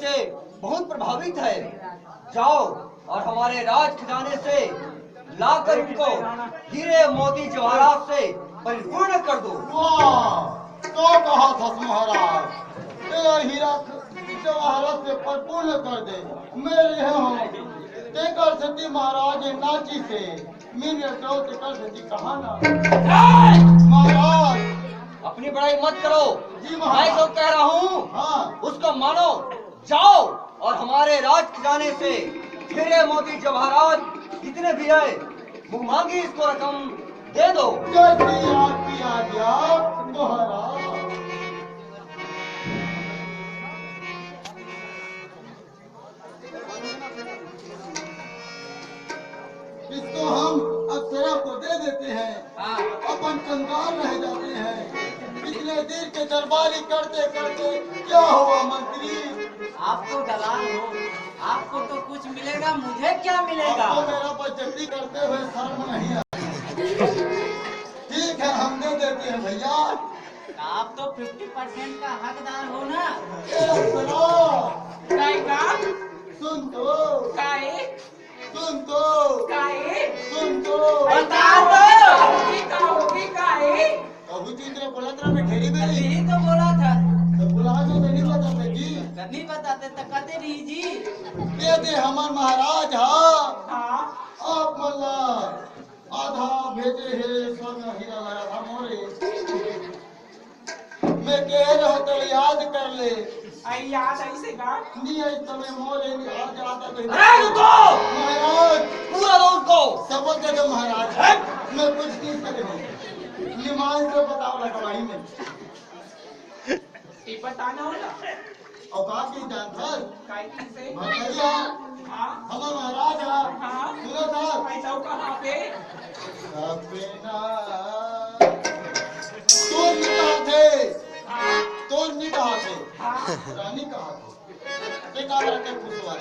बच्चे बहुत प्रभावित है। जाओ और हमारे राज खजाने से लाकर इनको हीरे मोती जवाहरात से परिपूर्ण कर दो। तो कहा था महाराज, हीरा जवाहरात से परिपूर्ण कर दे। मेरे यहाँ कर सकती महाराज नाची से मीन कर सकती कहा ना। महाराज अपनी बड़ाई मत करो जी। मैं जो कह रहा हूँ उसको मानो। जाओ और हमारे राज खजाने से हीरे मोती जवाहरात जितने भी है मुँह मांगी इसको रकम दे दो। जैसी आपकी आज्ञा महाराज। इसको हम अप्सरा को दे देते हैं, अपन कंगाल रह जाते हैं। इतने देर के दरबारी करते करते क्या हुआ मंत्री? आप तो दलाल हो, आपको तो कुछ मिलेगा, मुझे क्या मिलेगा? आपको मेरा बचती करते हुए शर्म नहीं है। ठीक है हम दे देते हैं भैया। आप तो 50% का हकदार हो ना। सुन तो सुन तो बता दो अभी चिंद्र बोला था मैं खेली में यही तो बोला था। तो बुला जो नहीं बताते जी। नहीं बताते तो कहते नहीं जी। दे दे हमार महाराज। हाँ आप मल्ला आधा भेजे है सोना हीरा लगा था मोरे। मैं कह रहा तो याद कर ले। याद ऐसे का नहीं आई तुम्हें मोरे नहीं आज आता तो रुको महाराज पूरा दो उनको। सबक दे दो महाराज। मैं कुछ नहीं सकती। निमान से बताओ लगवाई में ये बताना होगा। औकात की जानकर काय से भैया हमारा महाराज सुनो था पैसा कहाँ पे? तो नहीं कहा थे रानी कहा थे एक आदर के खुशवा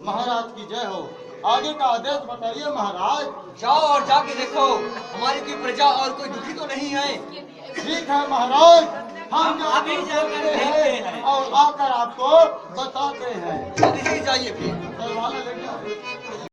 महाराज की जय हो। आगे का आदेश बताइए महाराज। जाओ और जाके देखो हमारी कोई प्रजा और कोई दुखी तो नहीं है। ठीक है महाराज हम अभी जाकर देखते हैं और आकर आपको बताते हैं। जल्दी से जाइए फिर। दरवाजा लेके